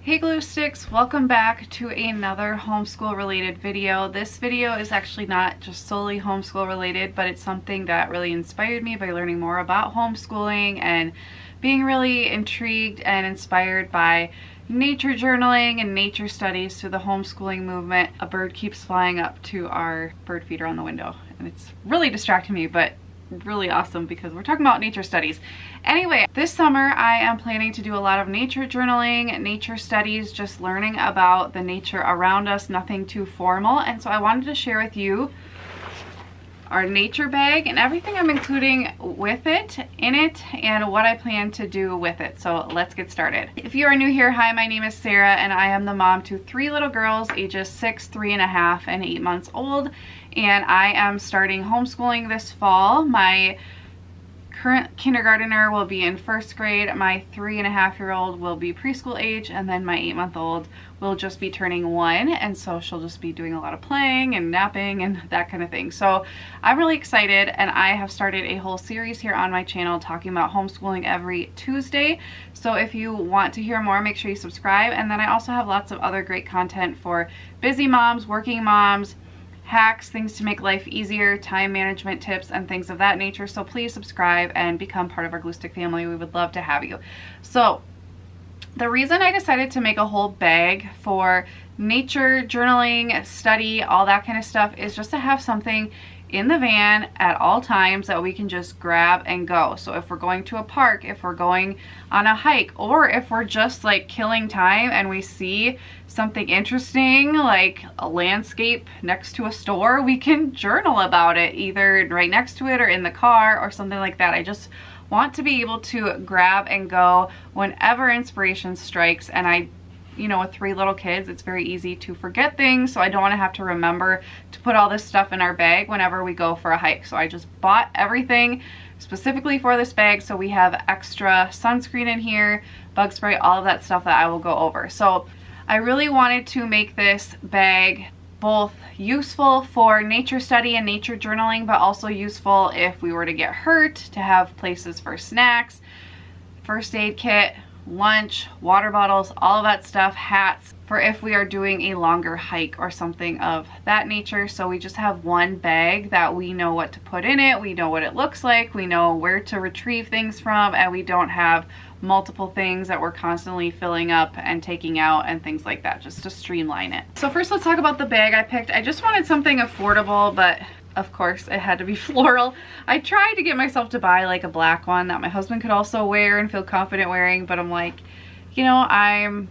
Hey glue sticks, welcome back to another homeschool related video. This video is actually not just solely homeschool related, but it's something that really inspired me by learning more about homeschooling and being really intrigued and inspired by nature journaling and nature studies through the homeschooling movement. A bird keeps flying up to our bird feeder on the window and it's really distracting me, but really awesome because we're talking about nature studies. Anyway, this summer I am planning to do a lot of nature journaling, nature studies, just learning about the nature around us, nothing too formal. And so I wanted to share with you our nature bag and everything I'm including with it, in it, and what I plan to do with it. So let's get started. If you are new here, hi, my name is Sarah and I am the mom to 3 little girls ages 6, 3.5, and 8 months old. And I am starting homeschooling this fall. My current kindergartner will be in 1st grade, my 3.5-year-old will be preschool age, and then my 8-month-old will just be turning 1, and so she'll just be doing a lot of playing and napping and that kind of thing. So I'm really excited, and I have started a whole series here on my channel talking about homeschooling every Tuesday. So if you want to hear more, make sure you subscribe. And then I also have lots of other great content for busy moms, working moms, hacks, things to make life easier, time management tips, and things of that nature. So please subscribe and become part of our glue stick family. We would love to have you. So the reason I decided to make a whole bag for nature journaling, study, all that kind of stuff is just to have something in the van at all times that we can just grab and go. So if we're going to a park, if we're going on a hike, or if we're just like killing time and we see something interesting like a landscape next to a store, we can journal about it either right next to it or in the car or something like that. I just want to be able to grab and go whenever inspiration strikes. And with 3 little kids, it's very easy to forget things, so I don't want to have to remember to put all this stuff in our bag whenever we go for a hike. So I just bought everything specifically for this bag, so we have extra sunscreen in here, bug spray, all of that stuff that I will go over. So I really wanted to make this bag both useful for nature study and nature journaling, but also useful if we were to get hurt, to have places for snacks, first aid kit, lunch, water bottles, all of that stuff, hats, for if we are doing a longer hike or something of that nature. So we just have one bag that we know what to put in it, we know what it looks like, we know where to retrieve things from, and we don't have multiple things that we're constantly filling up and taking out and things like that, just to streamline it. So first let's talk about the bag I picked. I just wanted something affordable, but of course it had to be floral. I tried to get myself to buy like a black one that my husband could also wear and feel confident wearing, but I'm like, I'm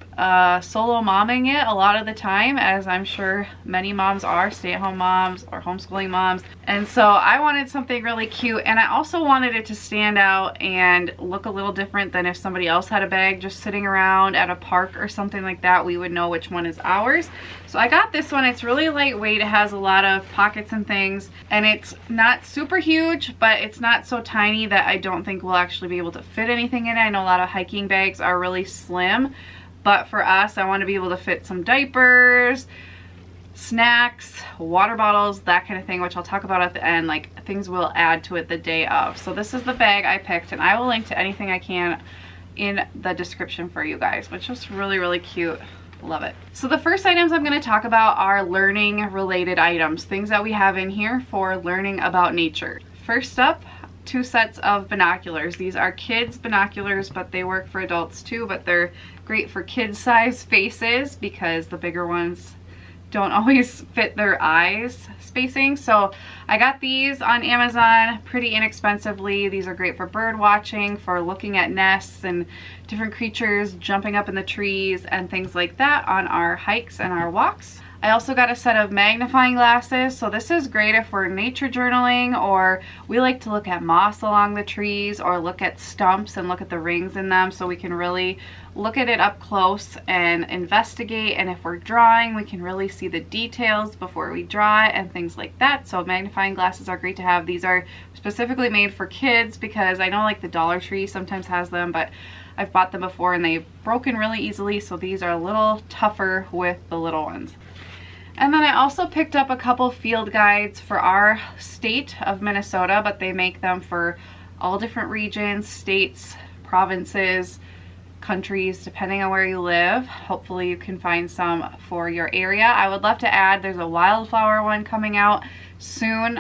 solo momming it a lot of the time, as I'm sure many moms are, stay-at-home moms or homeschooling moms. And so I wanted something really cute, and I also wanted it to stand out and look a little different than if somebody else had a bag just sitting around at a park or something like that. We would know which one is ours. So I got this one. It's really lightweight. It has a lot of pockets and things, and it's not super huge, but it's not so tiny that I don't think we'll actually be able to fit anything in it. I know a lot of hiking bags are really slim, but for us, I want to be able to fit some diapers, snacks, water bottles, that kind of thing, which I'll talk about at the end, like things we'll add to it the day of. So this is the bag I picked, and I will link to anything I can in the description for you guys, which is really, really cute. Love it. So the first items I'm going to talk about are learning related items, things that we have in here for learning about nature. First up, 2 sets of binoculars. These are kids binoculars, but they work for adults too, but they're great for kids size faces because the bigger ones don't always fit their eyes spacing. So I got these on Amazon pretty inexpensively. These are great for bird watching, for looking at nests and different creatures jumping up in the trees and things like that on our hikes and our walks. I also got a set of magnifying glasses. So this is great if we're nature journaling, or we like to look at moss along the trees or look at stumps and look at the rings in them, so we can really look at it up close and investigate. And if we're drawing, we can really see the details before we draw and things like that. So magnifying glasses are great to have. These are specifically made for kids because I know like the Dollar Tree sometimes has them, but I've bought them before and they've broken really easily. So these are a little tougher with the little ones. And then I also picked up a couple field guides for our state of Minnesota, but they make them for all different regions, states, provinces, countries depending on where you live. Hopefully you can find some for your area. I would love to add, there's a wildflower one coming out soon,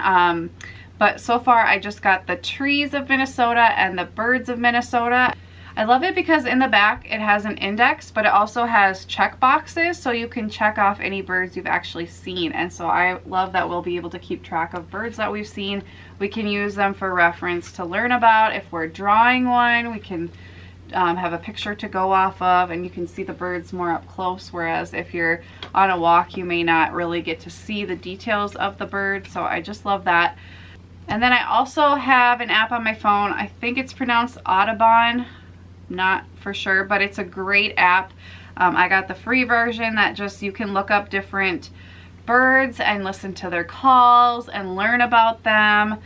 but so far I just got the trees of Minnesota and the birds of Minnesota. I love it because in the back it has an index, but it also has check boxes, so you can check off any birds you've actually seen. And so I love that we'll be able to keep track of birds that we've seen. We can use them for reference to learn about. If we're drawing one, we can have a picture to go off of, and you can see the birds more up close, whereas if you're on a walk you may not really get to see the details of the bird. So I just love that. And then I also have an app on my phone. I think it's pronounced Audubon, not for sure, but it's a great app. I got the free version that just, you can look up different birds and listen to their calls and learn about them.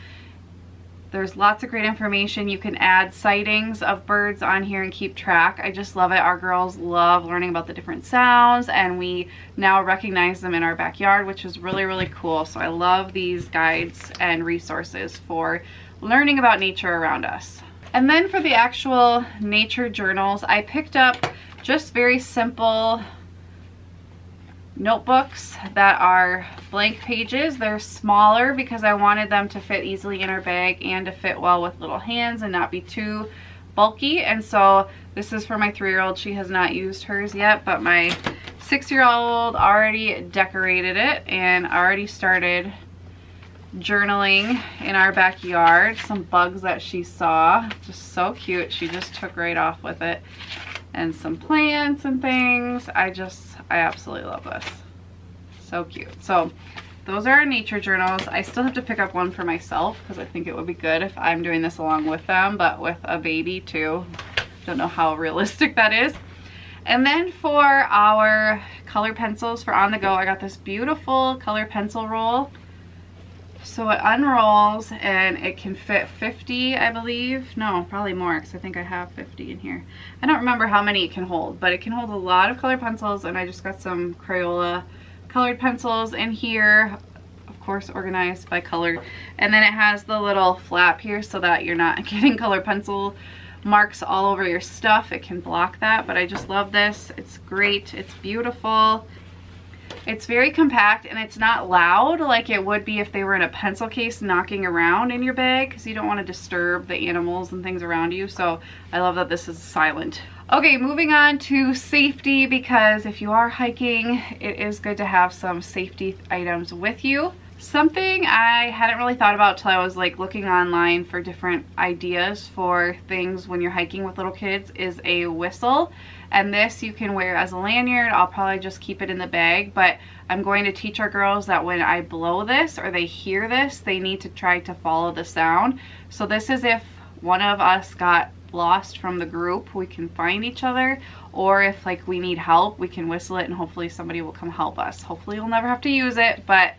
There's lots of great information. You can add sightings of birds on here and keep track. I just love it. Our girls love learning about the different sounds, and we now recognize them in our backyard, which is really, really cool. So I love these guides and resources for learning about nature around us. And then for the actual nature journals, I picked up just very simple notebooks that are blank pages. They're smaller because I wanted them to fit easily in our bag and to fit well with little hands and not be too bulky. And so this is for my 3-year-old. She has not used hers yet, but my 6-year-old already decorated it and already started journaling in our backyard. Some bugs that she saw, just so cute. She just took right off with it. And some plants and things. I absolutely love this. So cute. So those are our nature journals. I still have to pick up one for myself because I think it would be good if I'm doing this along with them, but with a baby too. Don't know how realistic that is. And then for our color pencils for on the go, I got this beautiful color pencil roll. So it unrolls and it can fit 50, I believe. No, probably more, because I think I have 50 in here. I don't remember how many it can hold, but it can hold a lot of colored pencils, and I just got some Crayola colored pencils in here, of course organized by color. And then it has the little flap here so that you're not getting colored pencil marks all over your stuff. It can block that, but I just love this. It's great. It's beautiful. It's very compact, and it's not loud like it would be if they were in a pencil case knocking around in your bag, because you don't want to disturb the animals and things around you. So I love that this is silent. Okay, moving on to safety, because if you are hiking, it is good to have some safety items with you. Something I hadn't really thought about till I was like looking online for different ideas for things when you're hiking with little kids is a whistle. And this you can wear as a lanyard. I'll probably just keep it in the bag, but I'm going to teach our girls that when I blow this or they hear this, they need to try to follow the sound. So this is if one of us got lost from the group, we can find each other, or if like we need help, we can whistle it and hopefully somebody will come help us. Hopefully we'll never have to use it, but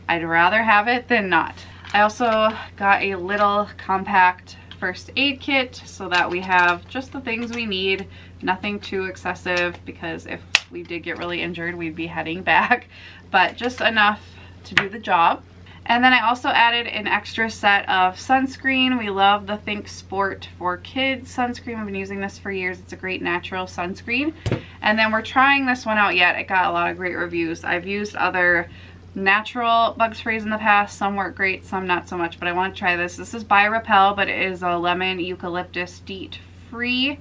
I'd rather have it than not. I also got a little compact first aid kit so that we have just the things we need, nothing too excessive, because if we did get really injured, we'd be heading back, but just enough to do the job. And then I also added an extra set of sunscreen. We love the Think Sport for Kids sunscreen. I've been using this for years. It's a great natural sunscreen. And then we're trying this one out yet. It got a lot of great reviews. I've used other natural bug sprays in the past. Some work great, some not so much, but I want to try this. This is by Repel, but it is a lemon eucalyptus DEET free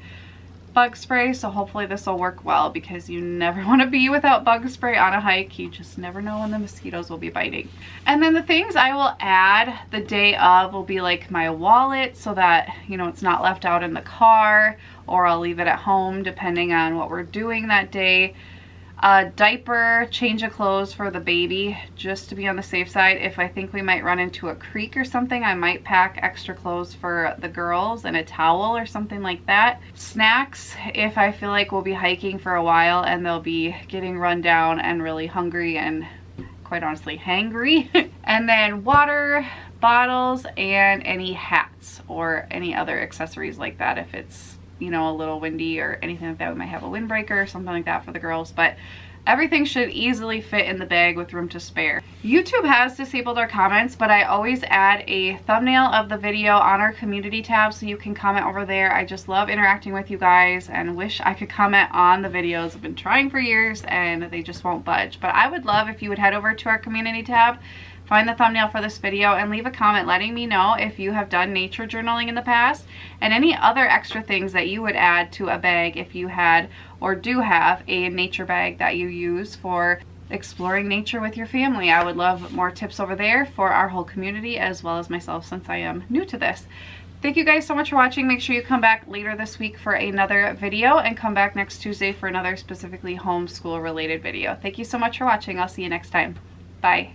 bug spray, so hopefully this will work well, because you never want to be without bug spray on a hike. You just never know when the mosquitoes will be biting. And then the things I will add the day of will be like my wallet, so that, you know, it's not left out in the car, or I'll leave it at home depending on what we're doing that day. A diaper, change of clothes for the baby, just to be on the safe side. If I think we might run into a creek or something, I might pack extra clothes for the girls and a towel or something like that. Snacks, if I feel like we'll be hiking for a while and they'll be getting run down and really hungry and quite honestly hangry. And then water bottles and any hats or any other accessories like that if it's, you know, a little windy or anything like that. We might have a windbreaker or something like that for the girls, but everything should easily fit in the bag with room to spare. YouTube has disabled our comments, but I always add a thumbnail of the video on our community tab so you can comment over there. I just love interacting with you guys and wish I could comment on the videos. I've been trying for years and they just won't budge. But I would love if you would head over to our community tab, find the thumbnail for this video, and leave a comment letting me know if you have done nature journaling in the past and any other extra things that you would add to a bag if you had or do have a nature bag that you use for exploring nature with your family. I would love more tips over there for our whole community as well as myself, since I am new to this. Thank you guys so much for watching. Make sure you come back later this week for another video and come back next Tuesday for another specifically homeschool related video. Thank you so much for watching. I'll see you next time. Bye.